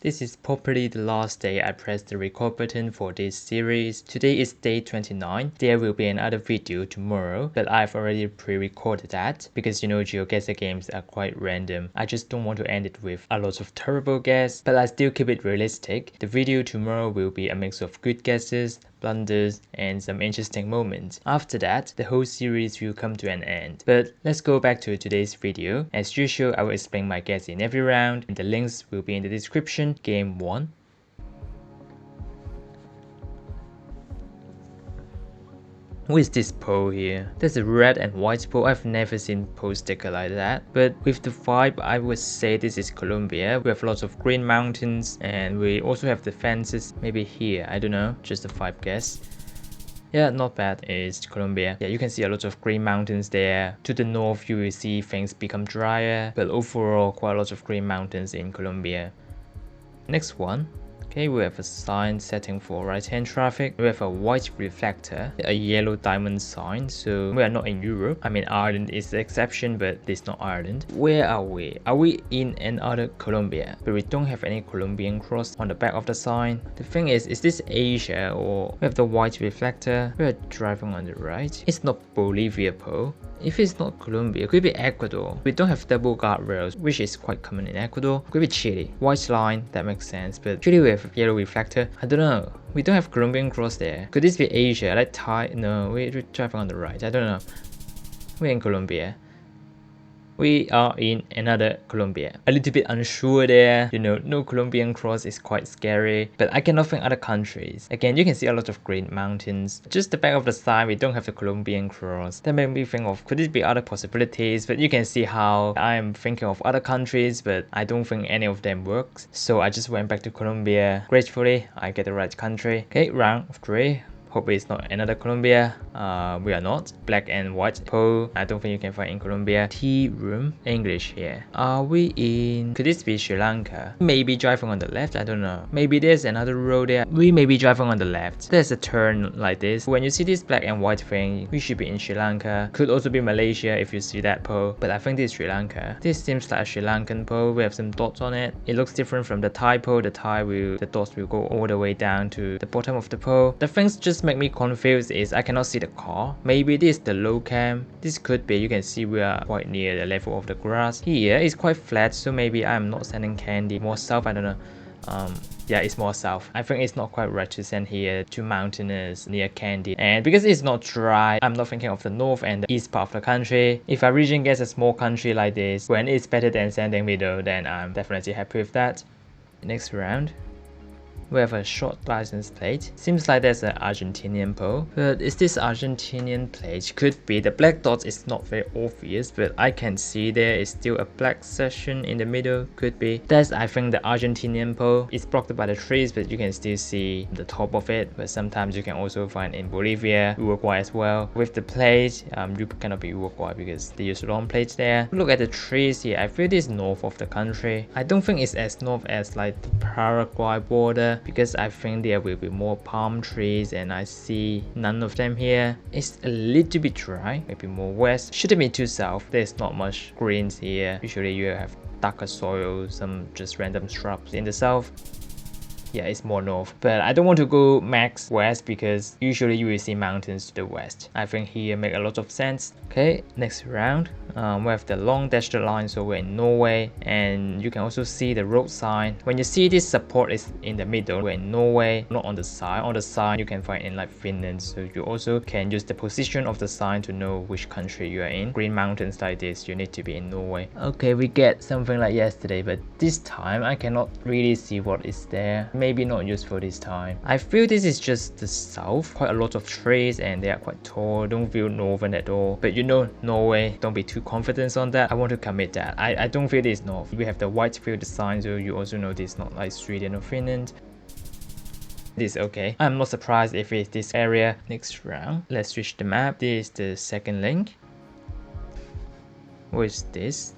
This is probably the last day I pressed the record button for this series. Today is day 29. There will be another video tomorrow, but I've already pre-recorded that because Geoguessr games are quite random. I just don't want to end it with a lot of terrible guesses, but I still keep it realistic. The video tomorrow will be a mix of good guesses, blunders, and some interesting moments. After that, the whole series will come to an end. But let's go back to today's video. As usual, I will explain my guess in every round, and the links will be in the description. Game 1. What is this pole here? There's a red and white pole. I've never seen pole sticker like that. But with the vibe, I would say this is Colombia. We have lots of green mountains and we also have the fences. Maybe here, I don't know. Just a vibe guess. Yeah, not bad. It's Colombia. Yeah, you can see a lot of green mountains there. To the north, you will see things become drier. But overall, quite a lot of green mountains in Colombia. Next one. Okay, we have a sign setting for right-hand traffic. We have a white reflector, a yellow diamond sign. So we are not in Europe. I mean, Ireland is the exception, but it's not Ireland. Where are we? Are we in another Colombia? But we don't have any Colombian cross on the back of the sign. The thing is this Asia or we have the white reflector? We are driving on the right. It's not Bolivia pole. If it's not Colombia, it could be Ecuador. We don't have double guardrails, which is quite common in Ecuador. It could be Chile. White line, that makes sense. But Chile we have yellow reflector. I don't know. We don't have Colombian cross there. Could this be Asia? Like Thai? No, we're driving on the right. I don't know. We're in Colombia. We are in another Colombia. A little bit unsure there. No Colombian cross is quite scary. But I cannot think other countries. Again, you can see a lot of green mountains. Just the back of the sign, we don't have the Colombian cross. That made me think of, could it be other possibilities? But you can see how I am thinking of other countries, but I don't think any of them works. So I just went back to Colombia. Gratefully, I get the right country. Okay, round 3. Hope it's not another Colombia. We are not. Black and white pole. I don't think you can find in Colombia. Tea room. English here. Are we in... Could this be Sri Lanka? Maybe driving on the left. I don't know. Maybe there's another road there. We may be driving on the left. There's a turn like this. When you see this black and white thing, we should be in Sri Lanka. Could also be Malaysia if you see that pole. But I think this is Sri Lanka. This seems like a Sri Lankan pole. We have some dots on it. It looks different from the Thai pole. The dots will go all the way down to the bottom of the pole. The things just make me confused is I cannot see the car. Maybe this is the low cam. This could be. You can see we are quite near the level of the grass. Here it's quite flat, so maybe I'm not sending candy. More south, I don't know. Yeah, it's more south. I think it's not quite right to send here to mountainous near candy. And because it's not dry, I'm not thinking of the north and the east part of the country. If a region gets a small country like this, when it's better than sending middle, then I'm definitely happy with that. Next round. We have a short license plate. Seems like there's an Argentinian pole. But is this Argentinian plate? Could be. The black dot is not very obvious, but I can see there is still a black section in the middle. Could be. That's, I think, the Argentinian pole. It's blocked by the trees, but you can still see the top of it. But sometimes you can also find in Bolivia, Uruguay as well. With the plate, you cannot be Uruguay because they use long plates there. Look at the trees here. I feel this is north of the country. I don't think it's as north as like the Paraguay border, because I think there will be more palm trees and I see none of them here. It's a little bit dry, maybe more west. Shouldn't be too south. There's not much greens here. Usually you have darker soil, some just random shrubs in the south. Yeah, it's more north. But I don't want to go max west because usually you will see mountains to the west. I think here make a lot of sense. Okay, next round. We have the long dashed line, so we're in Norway, and you can also see the road sign. When you see this support is in the middle, we're in Norway, not on the side. On the side you can find in like Finland, so you also can use the position of the sign to know which country you are in. Green mountains like this, you need to be in Norway. Okay, we get something like yesterday, but this time I cannot really see what is there. Maybe not useful this time. I feel this is just the south, quite a lot of trees and they are quite tall. Don't feel northern at all, but Norway, don't be too confident on that. I want to commit that. I don't feel this north. We have the white field design, so you also know this not like Sweden or Finland. This is okay. I'm not surprised if it's this area. Next round, let's switch the map. This is the second link. What is this?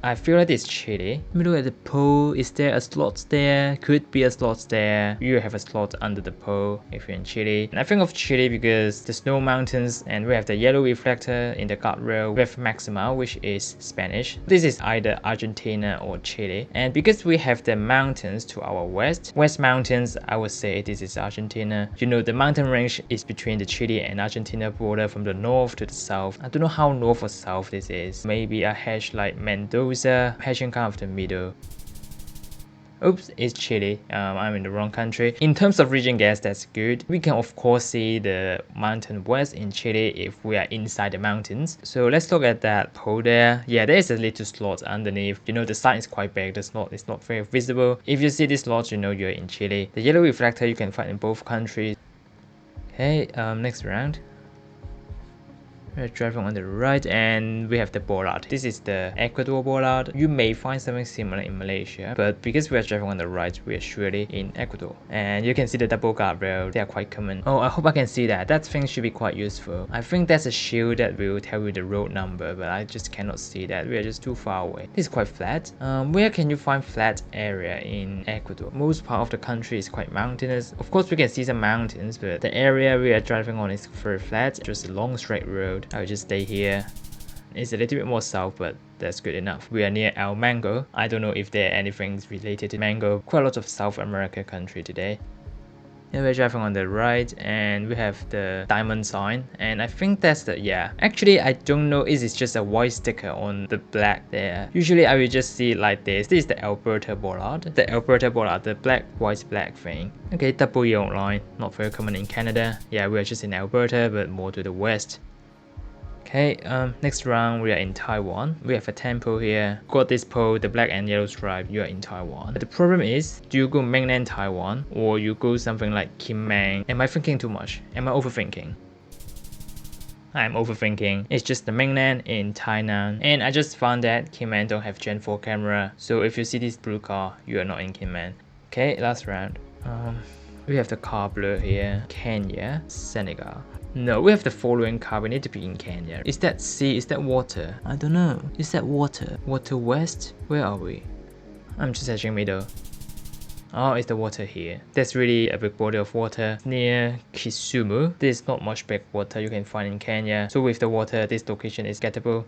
I feel like it's Chile. Let me look at the pole. Is there a slot there? Could be a slot there. You have a slot under the pole if you're in Chile. And I think of Chile because the snow mountains and we have the yellow reflector in the guardrail. We have Maxima, which is Spanish. This is either Argentina or Chile. And because we have the mountains to our west mountains, I would say this is Argentina. You know, the mountain range is between the Chile and Argentina border from the north to the south. I don't know how north or south this is. Maybe a hash like Mendoza, hashing kind of the middle. Oops, it's Chile. I'm in the wrong country. In terms of region guess, that's good. We can of course see the mountain west in Chile if we are inside the mountains. So let's look at that pole there. Yeah, there is a little slot underneath. You know, the sign is quite big. The slot is not very visible. If you see this slot, you know you're in Chile. The yellow reflector you can find in both countries. Okay, next round. We're driving on the right and we have the bollard. This is the Ecuador bollard. You may find something similar in Malaysia, but because we are driving on the right, we are surely in Ecuador. And you can see the double guardrail. They are quite common. Oh, I hope I can see that. That thing should be quite useful. I think that's a shield that will tell you the road number, but I just cannot see that. We are just too far away. This is quite flat. Where can you find flat area in Ecuador? Most part of the country is quite mountainous. Of course, we can see some mountains, but the area we are driving on is very flat. Just a long straight road. I will just stay here. It's a little bit more south, but that's good enough. We are near El Mango. I don't know if there are anything related to mango. Quite a lot of South America country today. And we're driving on the right and we have the diamond sign, and I think that's the, yeah. Actually, I don't know if it's just a white sticker on the black there. Usually I will just see it like this. This is the Alberta bollard. The Alberta bollard, the black, white, black thing. Okay, double yellow line. Not very common in Canada. Yeah, we are just in Alberta, but more to the west. Okay, next round we are in Taiwan. We have a temple here. Got this pole, the black and yellow stripe, you are in Taiwan. But the problem is, do you go mainland Taiwan or you go something like Kinmen? Am I thinking too much? Am I overthinking? I'm overthinking. It's just the mainland in Tainan. And I just found that Kinmen don't have Gen 4 camera. So if you see this blue car, you are not in Kinmen. Okay, last round. We have the car blur here. Kenya, Senegal. No, we have the following car. We need to be in Kenya. Is that sea? Is that water? I don't know. Is that water? Water west? Where are we? I'm just searching middle. Oh, it's the water here. There's really a big body of water near Kisumu. There's not much big water you can find in Kenya. So with the water, this location is gettable.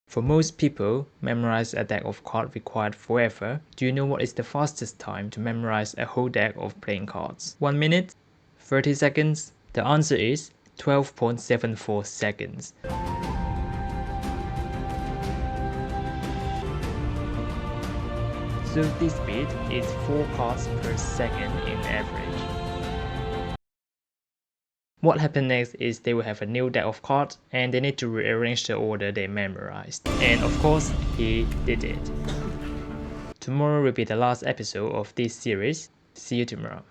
For most people, memorize a deck of cards required forever. Do you know what is the fastest time to memorize a whole deck of playing cards? 1 minute? 30 seconds? The answer is 12.74 seconds. So this speed is 4 cards per second in average. What happened next is they will have a new deck of cards and they need to rearrange the order they memorized. And of course, he did it. Tomorrow will be the last episode of this series. See you tomorrow.